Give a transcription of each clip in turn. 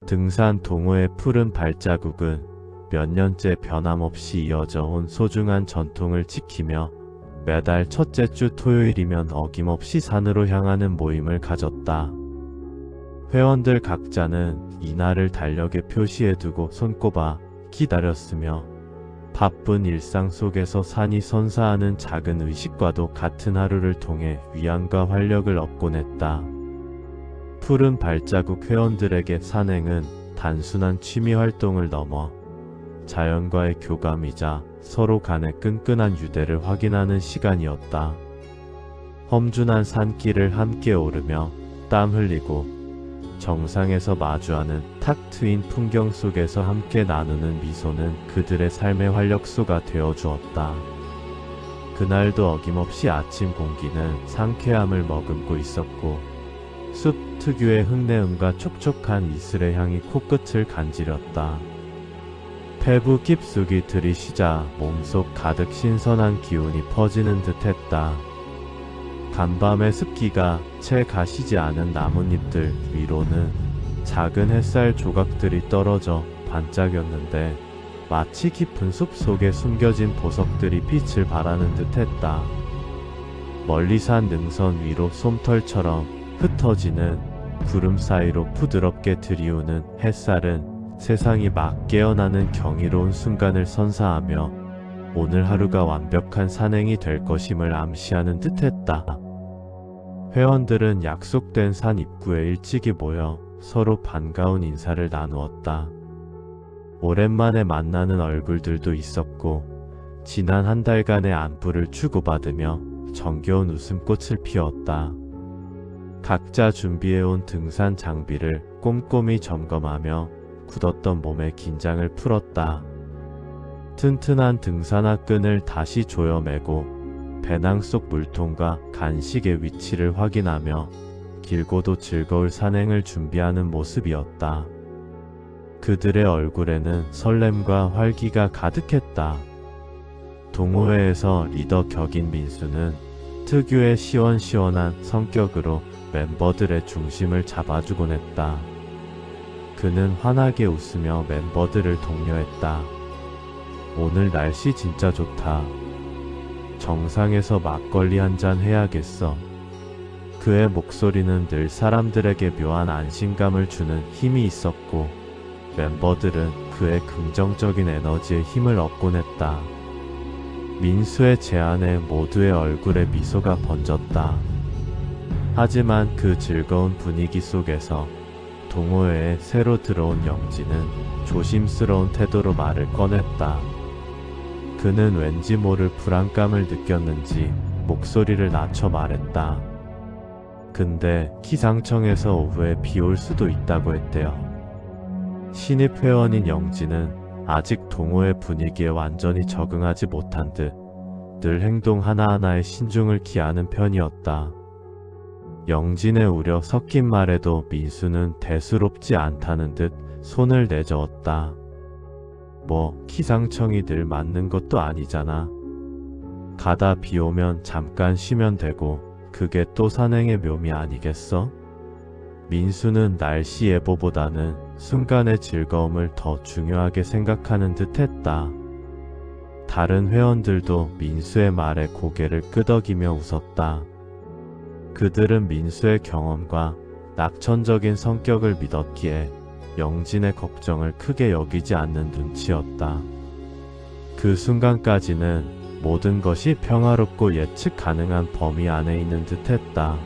등산 동호의 푸른 발자국은 몇 년째 변함없이 이어져 온 소중한 전통을 지키며 매달 첫째 주 토요일이면 어김없이 산으로 향하는 모임을 가졌다. 회원들 각자는 이날을 달력에 표시해두고 손꼽아 기다렸으며 바쁜 일상 속에서 산이 선사하는 작은 의식과도 같은 하루를 통해 위안과 활력을 얻곤 했다. 푸른 발자국 회원들에게 산행은 단순한 취미 활동을 넘어 자연과의 교감이자 서로 간의 끈끈한 유대를 확인하는 시간이었다. 험준한 산길을 함께 오르며 땀 흘리고 정상에서 마주하는 탁 트인 풍경 속에서 함께 나누는 미소는 그들의 삶의 활력소가 되어 주었다. 그날도 어김없이 아침 공기는 상쾌함을 머금고 있었고 숲 특유의 흙내음과 촉촉한 이슬의 향이 코끝을 간지렸다. 폐부 깊숙이 들이쉬자 몸속 가득 신선한 기운이 퍼지는 듯했다. 간밤의 습기가 채 가시지 않은 나뭇잎들 위로는 작은 햇살 조각들이 떨어져 반짝였는데 마치 깊은 숲 속에 숨겨진 보석들이 빛을 발하는 듯했다. 멀리 산 능선 위로 솜털처럼 흩어지는 구름 사이로 부드럽게 들이우는 햇살은 세상이 막 깨어나는 경이로운 순간을 선사하며 오늘 하루가 완벽한 산행이 될 것임을 암시하는 듯했다. 회원들은 약속된 산 입구에 일찍이 모여 서로 반가운 인사를 나누었다. 오랜만에 만나는 얼굴들도 있었고 지난 한 달간의 안부를 주고받으며 정겨운 웃음꽃을 피웠다. 각자 준비해온 등산 장비를 꼼꼼히 점검하며 굳었던 몸의 긴장을 풀었다. 튼튼한 등산화 끈을 다시 조여매고 배낭 속 물통과 간식의 위치를 확인하며 길고도 즐거울 산행을 준비하는 모습이었다. 그들의 얼굴에는 설렘과 활기가 가득했다. 동호회에서 리더 격인 민수는 특유의 시원시원한 성격으로 멤버들의 중심을 잡아주곤 했다. 그는 환하게 웃으며 멤버들을 독려했다. 오늘 날씨 진짜 좋다. 정상에서 막걸리 한잔 해야겠어. 그의 목소리는 늘 사람들에게 묘한 안심감을 주는 힘이 있었고 멤버들은 그의 긍정적인 에너지에 힘을 얻곤 했다. 민수의 제안에 모두의 얼굴에 미소가 번졌다. 하지만 그 즐거운 분위기 속에서 동호회에 새로 들어온 영지는 조심스러운 태도로 말을 꺼냈다. 그는 왠지 모를 불안감을 느꼈는지 목소리를 낮춰 말했다. 근데 기상청에서 오후에 비 올 수도 있다고 했대요. 신입 회원인 영지는 아직 동호회 분위기에 완전히 적응하지 못한 듯 늘 행동 하나하나에 신중을 기하는 편이었다. 영진의 우려 섞인 말에도 민수는 대수롭지 않다는 듯 손을 내저었다. 뭐 기상청이 늘 맞는 것도 아니잖아. 가다 비 오면 잠깐 쉬면 되고 그게 또 산행의 묘미 아니겠어? 민수는 날씨 예보보다는 순간의 즐거움을 더 중요하게 생각하는 듯 했다. 다른 회원들도 민수의 말에 고개를 끄덕이며 웃었다. 그들은 민수의 경험과 낙천적인 성격을 믿었기에 영진의 걱정을 크게 여기지 않는 눈치였다. 그 순간까지는 모든 것이 평화롭고 예측 가능한 범위 안에 있는 듯했다.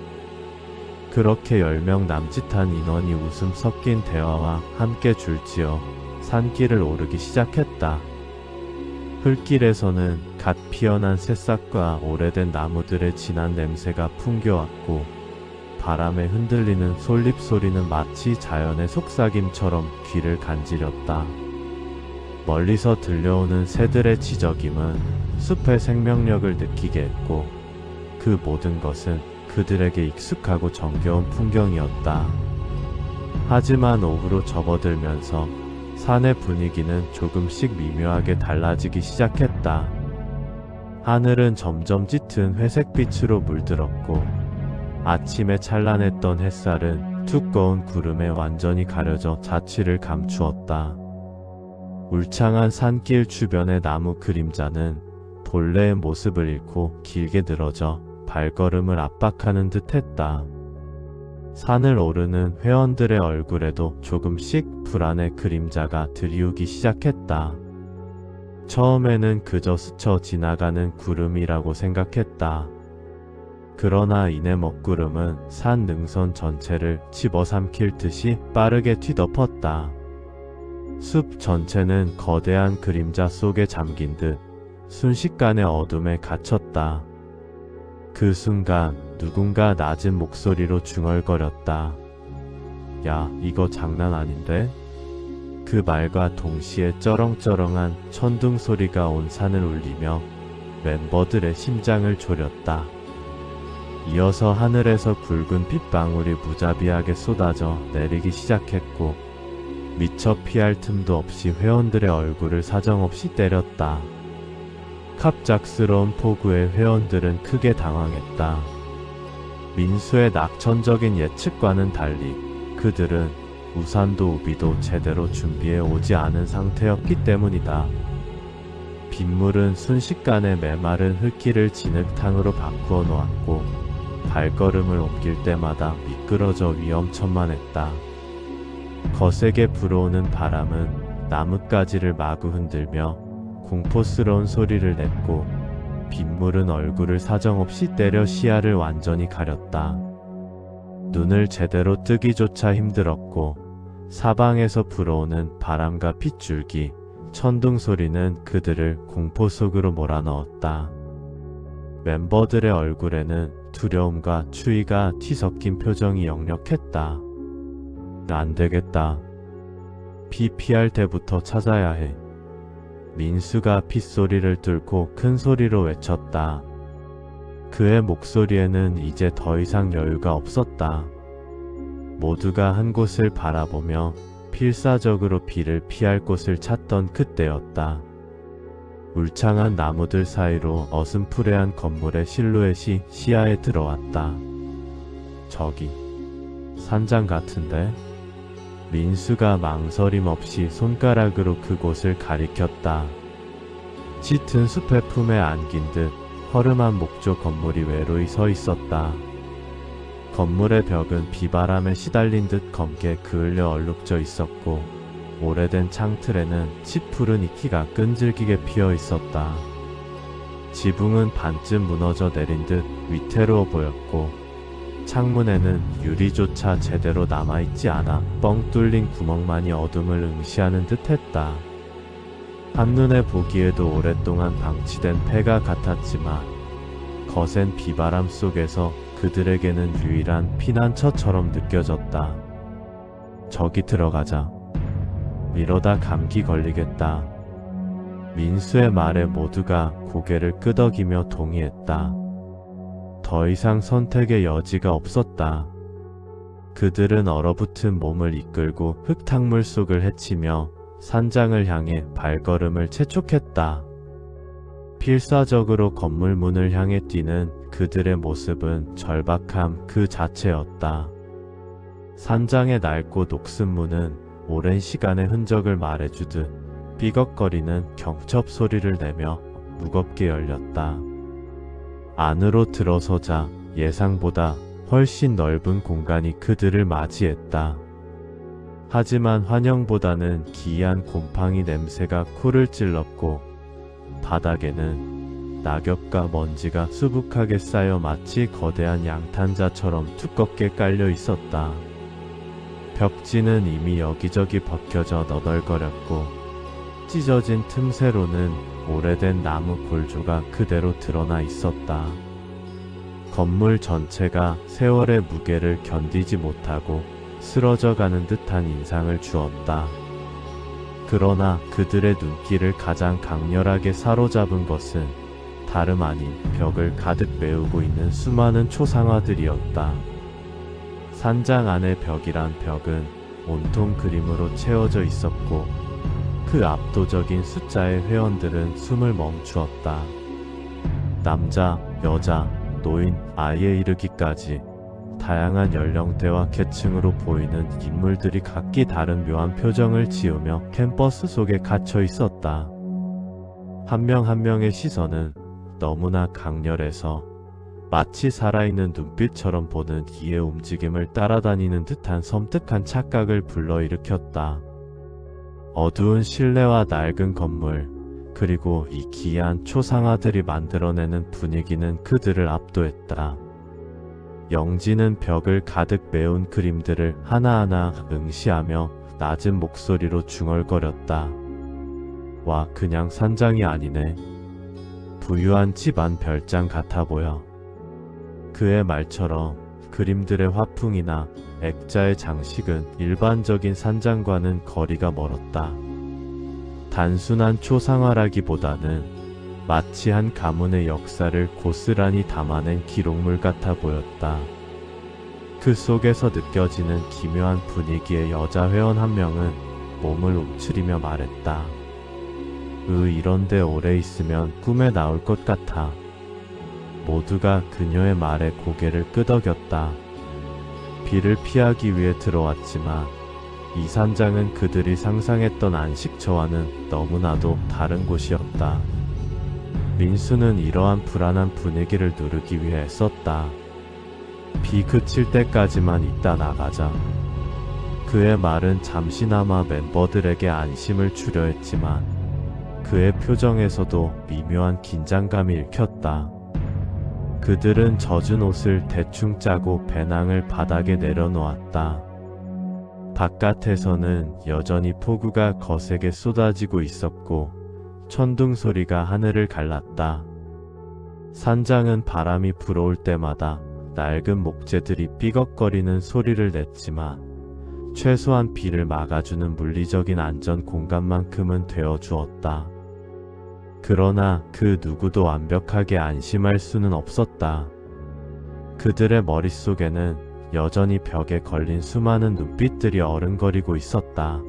그렇게 10명 남짓한 인원이 웃음 섞인 대화와 함께 줄지어 산길을 오르기 시작했다. 흙길에서는 갓 피어난 새싹과 오래된 나무들의 진한 냄새가 풍겨왔고 바람에 흔들리는 솔잎소리는 마치 자연의 속삭임처럼 귀를 간지렸다. 멀리서 들려오는 새들의 지저김은 숲의 생명력을 느끼게 했고 그 모든 것은 그들에게 익숙하고 정겨운 풍경이었다. 하지만 오후로 접어들면서 산의 분위기는 조금씩 미묘하게 달라지기 시작했다. 하늘은 점점 짙은 회색빛으로 물들었고 아침에 찬란했던 햇살은 두꺼운 구름에 완전히 가려져 자취를 감추었다. 울창한 산길 주변의 나무 그림자는 본래의 모습을 잃고 길게 늘어져 발걸음을 압박하는 듯 했다. 산을 오르는 회원들의 얼굴에도 조금씩 불안의 그림자가 들이우기 시작했다. 처음에는 그저 스쳐 지나가는 구름이라고 생각했다. 그러나 이내 먹구름은 산 능선 전체를 집어삼킬 듯이 빠르게 뒤덮었다. 숲 전체는 거대한 그림자 속에 잠긴 듯 순식간에 어둠에 갇혔다. 그 순간 누군가 낮은 목소리로 중얼거렸다. 야, 이거 장난 아닌데? 그 말과 동시에 쩌렁쩌렁한 천둥 소리가 온 산을 울리며 멤버들의 심장을 졸였다. 이어서 하늘에서 굵은 빗방울이 무자비하게 쏟아져 내리기 시작했고 미처 피할 틈도 없이 회원들의 얼굴을 사정없이 때렸다. 갑작스러운 폭우에 회원들은 크게 당황했다. 민수의 낙천적인 예측과는 달리 그들은 우산도 우비도 제대로 준비해 오지 않은 상태였기 때문이다. 빗물은 순식간에 메마른 흙길을 진흙탕으로 바꾸어 놓았고 발걸음을 옮길 때마다 미끄러져 위험천만했다. 거세게 불어오는 바람은 나뭇가지를 마구 흔들며 공포스러운 소리를 냈고 빗물은 얼굴을 사정없이 때려 시야를 완전히 가렸다. 눈을 제대로 뜨기조차 힘들었고 사방에서 불어오는 바람과 빗줄기, 천둥 소리는 그들을 공포 속으로 몰아넣었다. 멤버들의 얼굴에는 두려움과 추위가 뒤섞인 표정이 역력했다. 안 되겠다. 비 피할 때부터 찾아야 해. 민수가 빗소리를 뚫고 큰 소리로 외쳤다. 그의 목소리에는 이제 더 이상 여유가 없었다. 모두가 한 곳을 바라보며 필사적으로 비를 피할 곳을 찾던 그때였다. 울창한 나무들 사이로 어슴푸레한 건물의 실루엣이 시야에 들어왔다. 저기, 산장 같은데? 민수가 망설임 없이 손가락으로 그곳을 가리켰다. 짙은 숲의 품에 안긴 듯 허름한 목조 건물이 외로이 서 있었다. 건물의 벽은 비바람에 시달린 듯 검게 그을려 얼룩져 있었고 오래된 창틀에는 짙푸른 이끼가 끈질기게 피어 있었다. 지붕은 반쯤 무너져 내린 듯 위태로워 보였고 창문에는 유리조차 제대로 남아있지 않아 뻥 뚫린 구멍만이 어둠을 응시하는 듯 했다. 한눈에 보기에도 오랫동안 방치된 폐가 같았지만 거센 비바람 속에서 그들에게는 유일한 피난처처럼 느껴졌다. 저기 들어가자. 이러다 감기 걸리겠다. 민수의 말에 모두가 고개를 끄덕이며 동의했다. 더 이상 선택의 여지가 없었다. 그들은 얼어붙은 몸을 이끌고 흙탕물 속을 헤치며 산장을 향해 발걸음을 재촉했다. 필사적으로 건물 문을 향해 뛰는 그들의 모습은 절박함 그 자체였다. 산장의 낡고 녹슨 문은 오랜 시간의 흔적을 말해주듯 삐걱거리는 경첩 소리를 내며 무겁게 열렸다. 안으로 들어서자 예상보다 훨씬 넓은 공간이 그들을 맞이했다. 하지만 환영보다는 기이한 곰팡이 냄새가 코를 찔렀고 바닥에는 낙엽과 먼지가 수북하게 쌓여 마치 거대한 양탄자처럼 두껍게 깔려 있었다. 벽지는 이미 여기저기 벗겨져 너덜거렸고 찢어진 틈새로는 오래된 나무 골조가 그대로 드러나 있었다. 건물 전체가 세월의 무게를 견디지 못하고 쓰러져 가는 듯한 인상을 주었다. 그러나 그들의 눈길을 가장 강렬하게 사로잡은 것은 다름 아닌 벽을 가득 메우고 있는 수많은 초상화들이었다. 산장 안의 벽이란 벽은 온통 그림으로 채워져 있었고 그 압도적인 숫자의 회원들은 숨을 멈추었다. 남자, 여자, 노인, 아이에 이르기까지 다양한 연령대와 계층으로 보이는 인물들이 각기 다른 묘한 표정을 지으며 캠퍼스 속에 갇혀 있었다. 한 명 한 명의 시선은 너무나 강렬해서 마치 살아있는 눈빛처럼 보는 이의 움직임을 따라다니는 듯한 섬뜩한 착각을 불러일으켰다. 어두운 실내와 낡은 건물, 그리고 이 기이한 초상화들이 만들어내는 분위기는 그들을 압도했다. 영지는 벽을 가득 메운 그림들을 하나하나 응시하며 낮은 목소리로 중얼거렸다. 와, 그냥 산장이 아니네. 부유한 집안 별장 같아 보여. 그의 말처럼 그림들의 화풍이나 액자의 장식은 일반적인 산장과는 거리가 멀었다. 단순한 초상화라기보다는 마치 한 가문의 역사를 고스란히 담아낸 기록물 같아 보였다. 그 속에서 느껴지는 기묘한 분위기의 여자 회원 한 명은 몸을 움츠리며 말했다. 이런데 오래 있으면 꿈에 나올 것 같아. 모두가 그녀의 말에 고개를 끄덕였다. 비를 피하기 위해 들어왔지만 이 산장은 그들이 상상했던 안식처와는 너무나도 다른 곳이었다. 민수는 이러한 불안한 분위기를 누르기 위해 애썼다. 비 그칠 때까지만 있다 나가자. 그의 말은 잠시나마 멤버들에게 안심을 주려 했지만 그의 표정에서도 미묘한 긴장감이 읽혔다. 그들은 젖은 옷을 대충 짜고 배낭을 바닥에 내려놓았다. 바깥에서는 여전히 폭우가 거세게 쏟아지고 있었고 천둥 소리가 하늘을 갈랐다. 산장은 바람이 불어올 때마다 낡은 목재들이 삐걱거리는 소리를 냈지만 최소한 비를 막아주는 물리적인 안전 공간만큼은 되어주었다. 그러나 그 누구도 완벽하게 안심할 수는 없었다. 그들의 머릿속에는 여전히 벽에 걸린 수많은 눈빛들이 어른거리고 있었다.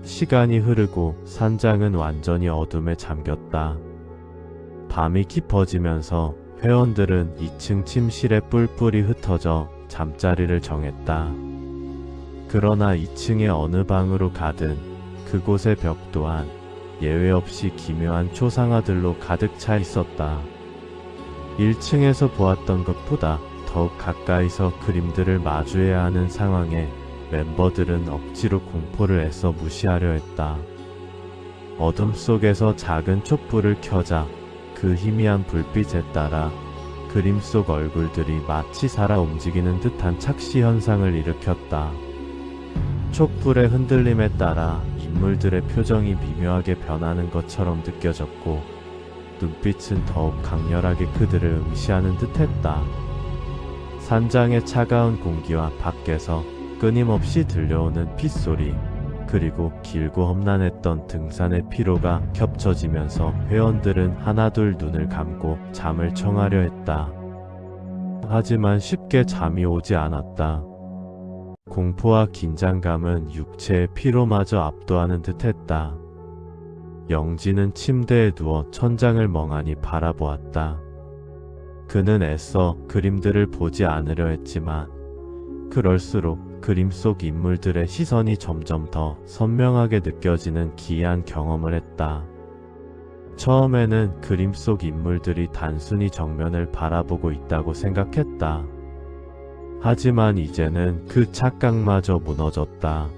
시간이 흐르고 산장은 완전히 어둠에 잠겼다. 밤이 깊어지면서 회원들은 2층 침실에 뿔뿔이 흩어져 잠자리를 정했다. 그러나 2층의 어느 방으로 가든 그곳의 벽 또한 예외 없이 기묘한 초상화들로 가득 차 있었다. 1층에서 보았던 것보다 더욱 가까이서 그림들을 마주해야 하는 상황에 멤버들은 억지로 공포를 애써 무시하려 했다. 어둠 속에서 작은 촛불을 켜자 그 희미한 불빛에 따라 그림 속 얼굴들이 마치 살아 움직이는 듯한 착시 현상을 일으켰다. 촛불의 흔들림에 따라 인물들의 표정이 미묘하게 변하는 것처럼 느껴졌고 눈빛은 더욱 강렬하게 그들을 응시하는 듯했다. 산장의 차가운 공기와 밖에서 끊임없이 들려오는 빗소리, 그리고 길고 험난했던 등산의 피로가 겹쳐지면서 회원들은 하나둘 눈을 감고 잠을 청하려 했다. 하지만 쉽게 잠이 오지 않았다. 공포와 긴장감은 육체의 피로마저 압도하는 듯했다. 영지는 침대에 누워 천장을 멍하니 바라보았다. 그는 애써 그림들을 보지 않으려 했지만 그럴수록 그림 속 인물들의 시선이 점점 더 선명하게 느껴지는 기이한 경험을 했다. 처음에는 그림 속 인물들이 단순히 정면을 바라보고 있다고 생각했다. 하지만 이제는 그 착각마저 무너졌다.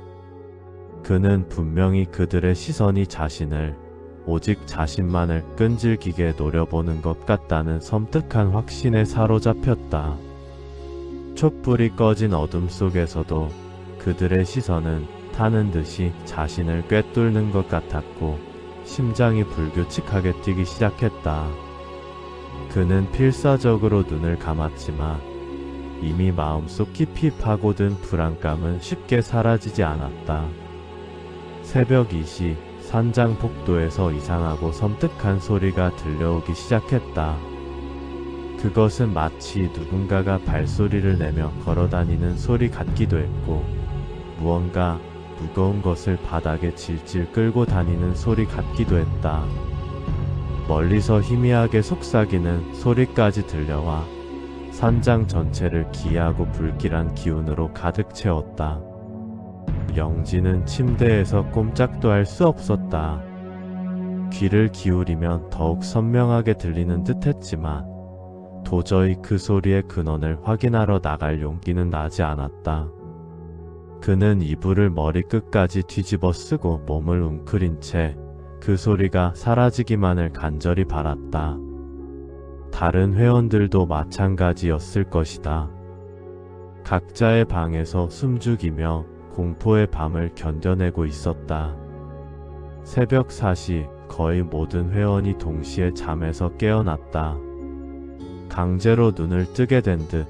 그는 분명히 그들의 시선이 자신을, 오직 자신만을 끈질기게 노려보는 것 같다는 섬뜩한 확신에 사로잡혔다. 촛불이 꺼진 어둠 속에서도 그들의 시선은 타는 듯이 자신을 꿰뚫는 것 같았고 심장이 불규칙하게 뛰기 시작했다. 그는 필사적으로 눈을 감았지만 이미 마음속 깊이 파고든 불안감은 쉽게 사라지지 않았다. 새벽 2시 산장 복도에서 이상하고 섬뜩한 소리가 들려오기 시작했다. 그것은 마치 누군가가 발소리를 내며 걸어다니는 소리 같기도 했고 무언가 무거운 것을 바닥에 질질 끌고 다니는 소리 같기도 했다. 멀리서 희미하게 속삭이는 소리까지 들려와 산장 전체를 기이하고 불길한 기운으로 가득 채웠다. 영진은 침대에서 꼼짝도 할 수 없었다. 귀를 기울이면 더욱 선명하게 들리는 듯 했지만 도저히 그 소리의 근원을 확인하러 나갈 용기는 나지 않았다. 그는 이불을 머리끝까지 뒤집어 쓰고 몸을 웅크린 채 그 소리가 사라지기만을 간절히 바랐다. 다른 회원들도 마찬가지였을 것이다. 각자의 방에서 숨죽이며 공포의 밤을 견뎌내고 있었다. 새벽 4시 거의 모든 회원이 동시에 잠에서 깨어났다. 강제로 눈을 뜨게 된 듯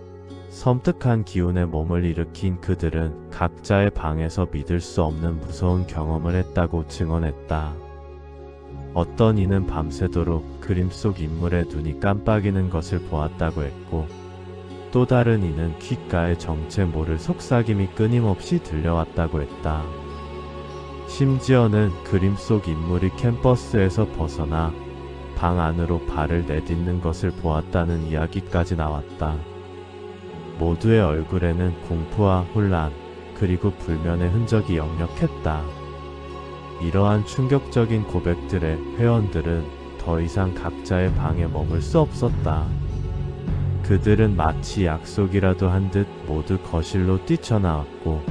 섬뜩한 기운에 몸을 일으킨 그들은 각자의 방에서 믿을 수 없는 무서운 경험을 했다고 증언했다. 어떤 이는 밤새도록 그림 속 인물의 눈이 깜빡이는 것을 보았다고 했고, 또 다른 이는 귓가에 정체 모를 속삭임이 끊임없이 들려왔다고 했다. 심지어는 그림 속 인물이 캠퍼스에서 벗어나 방 안으로 발을 내딛는 것을 보았다는 이야기까지 나왔다. 모두의 얼굴에는 공포와 혼란, 그리고 불면의 흔적이 역력했다. 이러한 충격적인 고백들에 회원들은 더 이상 각자의 방에 머물 수 없었다. 그들은 마치 약속이라도 한 듯 모두 거실로 뛰쳐나왔고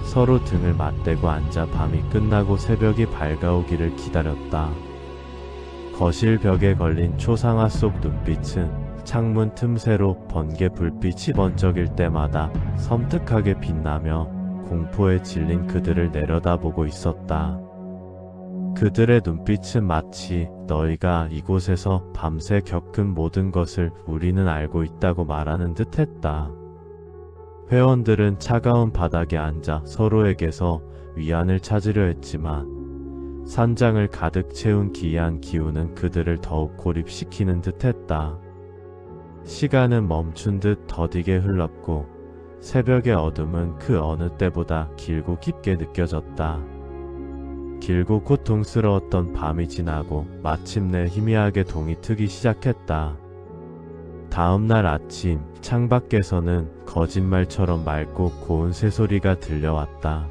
서로 등을 맞대고 앉아 밤이 끝나고 새벽이 밝아오기를 기다렸다. 거실 벽에 걸린 초상화 속 눈빛은 창문 틈새로 번개 불빛이 번쩍일 때마다 섬뜩하게 빛나며 공포에 질린 그들을 내려다보고 있었다. 그들의 눈빛은 마치 너희가 이곳에서 밤새 겪은 모든 것을 우리는 알고 있다고 말하는 듯 했다. 회원들은 차가운 바닥에 앉아 서로에게서 위안을 찾으려 했지만 산장을 가득 채운 기이한 기운은 그들을 더욱 고립시키는 듯 했다. 시간은 멈춘 듯 더디게 흘렀고 새벽의 어둠은 그 어느 때보다 길고 깊게 느껴졌다. 길고 고통스러웠던 밤이 지나고 마침내 희미하게 동이 트기 시작했다. 다음날 아침 창밖에서는 거짓말처럼 맑고 고운 새소리가 들려왔다.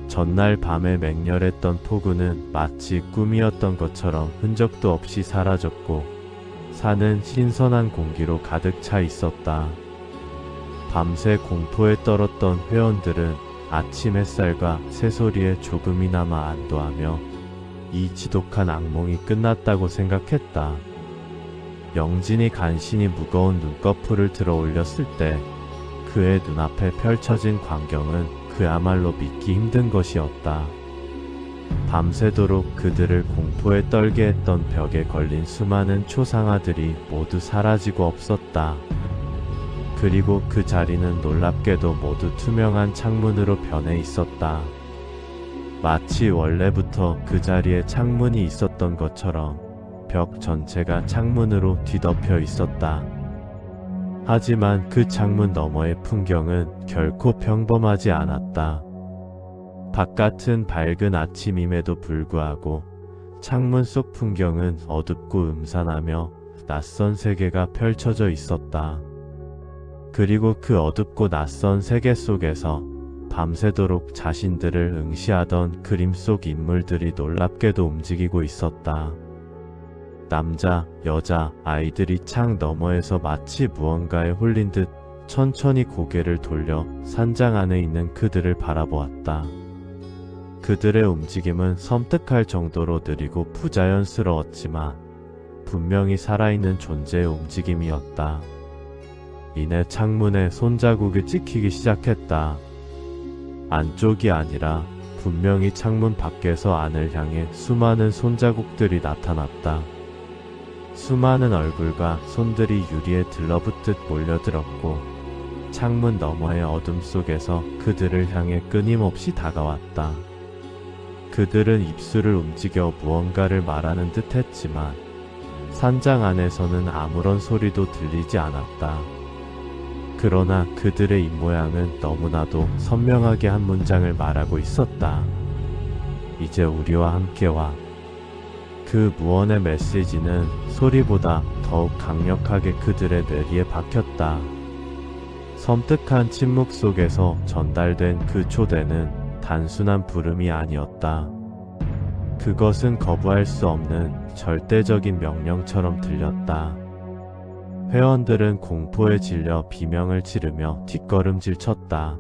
전날 밤에 맹렬했던 폭우는 마치 꿈이었던 것처럼 흔적도 없이 사라졌고 산은 신선한 공기로 가득 차 있었다. 밤새 공포에 떨었던 회원들은 아침 햇살과 새소리에 조금이나마 안도하며 이 지독한 악몽이 끝났다고 생각했다. 영진이 간신히 무거운 눈꺼풀을 들어 올렸을 때 그의 눈앞에 펼쳐진 광경은 그야말로 믿기 힘든 것이었다. 밤새도록 그들을 공포에 떨게 했던 벽에 걸린 수많은 초상화들이 모두 사라지고 없었다. 그리고 그 자리는 놀랍게도 모두 투명한 창문으로 변해 있었다. 마치 원래부터 그 자리에 창문이 있었던 것처럼 벽 전체가 창문으로 뒤덮여 있었다. 하지만 그 창문 너머의 풍경은 결코 평범하지 않았다. 바깥은 밝은 아침임에도 불구하고 창문 속 풍경은 어둡고 음산하며 낯선 세계가 펼쳐져 있었다. 그리고 그 어둡고 낯선 세계 속에서 밤새도록 자신들을 응시하던 그림 속 인물들이 놀랍게도 움직이고 있었다. 남자, 여자, 아이들이 창 너머에서 마치 무언가에 홀린 듯 천천히 고개를 돌려 산장 안에 있는 그들을 바라보았다. 그들의 움직임은 섬뜩할 정도로 느리고 부자연스러웠지만 분명히 살아있는 존재의 움직임이었다. 이내 창문에 손자국이 찍히기 시작했다. 안쪽이 아니라 분명히 창문 밖에서 안을 향해 수많은 손자국들이 나타났다. 수많은 얼굴과 손들이 유리에 들러붙듯 몰려들었고 창문 너머의 어둠 속에서 그들을 향해 끊임없이 다가왔다. 그들은 입술을 움직여 무언가를 말하는 듯 했지만 산장 안에서는 아무런 소리도 들리지 않았다. 그러나 그들의 입모양은 너무나도 선명하게 한 문장을 말하고 있었다. 이제 우리와 함께 와. 그 무언의 메시지는 소리보다 더욱 강력하게 그들의 뇌리에 박혔다. 섬뜩한 침묵 속에서 전달된 그 초대는 단순한 부름이 아니었다. 그것은 거부할 수 없는 절대적인 명령처럼 들렸다. 회원들은 공포에 질려 비명을 지르며 뒷걸음질 쳤다.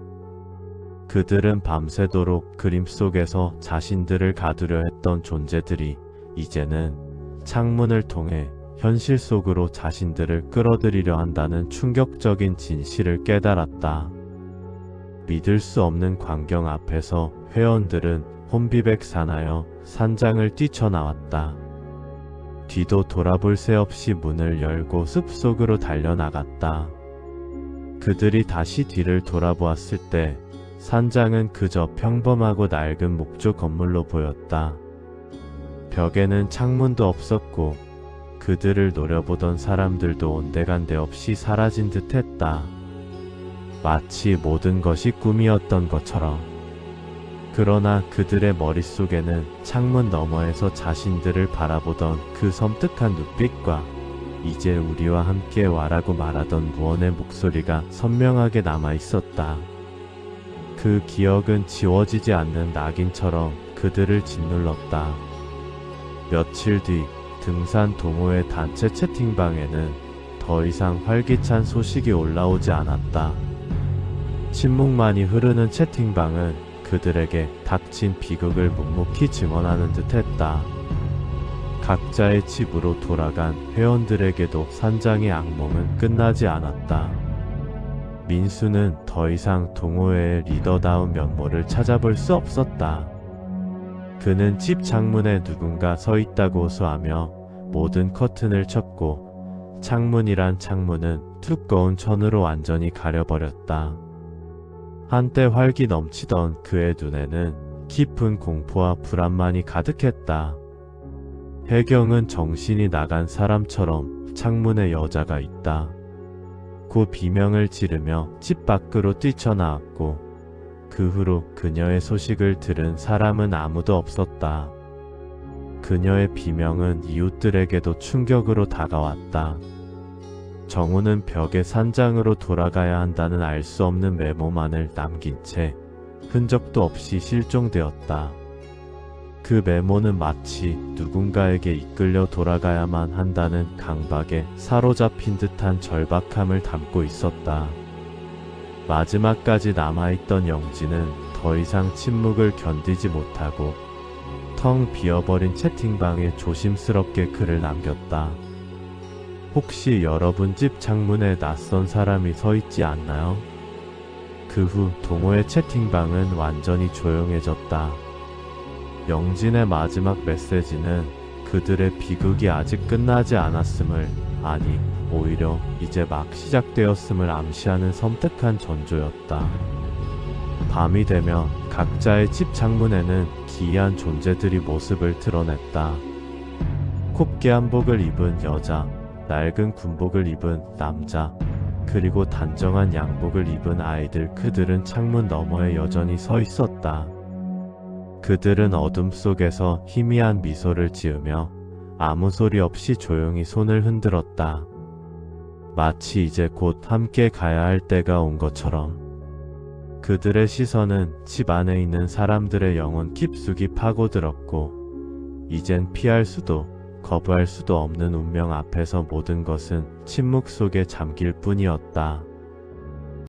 그들은 밤새도록 그림 속에서 자신들을 가두려 했던 존재들이 이제는 창문을 통해 현실 속으로 자신들을 끌어들이려 한다는 충격적인 진실을 깨달았다. 믿을 수 없는 광경 앞에서 회원들은 혼비백산하여 산장을 뛰쳐나왔다. 뒤도 돌아볼 새 없이 문을 열고 숲속으로 달려나갔다. 그들이 다시 뒤를 돌아보았을 때 산장은 그저 평범하고 낡은 목조 건물로 보였다. 벽에는 창문도 없었고 그들을 노려보던 사람들도 온데간데 없이 사라진 듯 했다. 마치 모든 것이 꿈이었던 것처럼. 그러나 그들의 머릿속에는 창문 너머에서 자신들을 바라보던 그 섬뜩한 눈빛과 이제 우리와 함께 와라고 말하던 무언의 목소리가 선명하게 남아 있었다. 그 기억은 지워지지 않는 낙인처럼 그들을 짓눌렀다. 며칠 뒤 등산 동호회 단체 채팅방에는 더 이상 활기찬 소식이 올라오지 않았다. 침묵만이 흐르는 채팅방은 그들에게 닥친 비극을 묵묵히 증언하는 듯 했다. 각자의 집으로 돌아간 회원들에게도 산장의 악몽은 끝나지 않았다. 민수는 더 이상 동호회의 리더다운 면모를 찾아볼 수 없었다. 그는 집 창문에 누군가 서 있다고 호소하며 모든 커튼을 쳤고 창문이란 창문은 두꺼운 천으로 완전히 가려버렸다. 한때 활기 넘치던 그의 눈에는 깊은 공포와 불안만이 가득했다. 혜경은 정신이 나간 사람처럼 창문에 여자가 있다. 고 비명을 지르며 집 밖으로 뛰쳐나왔고 그 후로 그녀의 소식을 들은 사람은 아무도 없었다. 그녀의 비명은 이웃들에게도 충격으로 다가왔다. 정우는 벽의 산장으로 돌아가야 한다는 알 수 없는 메모만을 남긴 채 흔적도 없이 실종되었다. 그 메모는 마치 누군가에게 이끌려 돌아가야만 한다는 강박에 사로잡힌 듯한 절박함을 담고 있었다. 마지막까지 남아있던 영지는 더 이상 침묵을 견디지 못하고 텅 비어버린 채팅방에 조심스럽게 글을 남겼다. 혹시 여러분 집 창문에 낯선 사람이 서 있지 않나요? 그 후 동호회 채팅방은 완전히 조용해졌다. 영진의 마지막 메시지는 그들의 비극이 아직 끝나지 않았음을, 아니 오히려 이제 막 시작되었음을 암시하는 섬뜩한 전조였다. 밤이 되면 각자의 집 창문에는 기이한 존재들이 모습을 드러냈다. 곱게 한복을 입은 여자, 낡은 군복을 입은 남자, 그리고 단정한 양복을 입은 아이들. 그들은 창문 너머에 여전히 서 있었다. 그들은 어둠 속에서 희미한 미소를 지으며 아무 소리 없이 조용히 손을 흔들었다. 마치 이제 곧 함께 가야 할 때가 온 것처럼. 그들의 시선은 집 안에 있는 사람들의 영혼 깊숙이 파고들었고 이젠 피할 수도 거부할 수도 없는 운명 앞에서 모든 것은 침묵 속에 잠길 뿐이었다.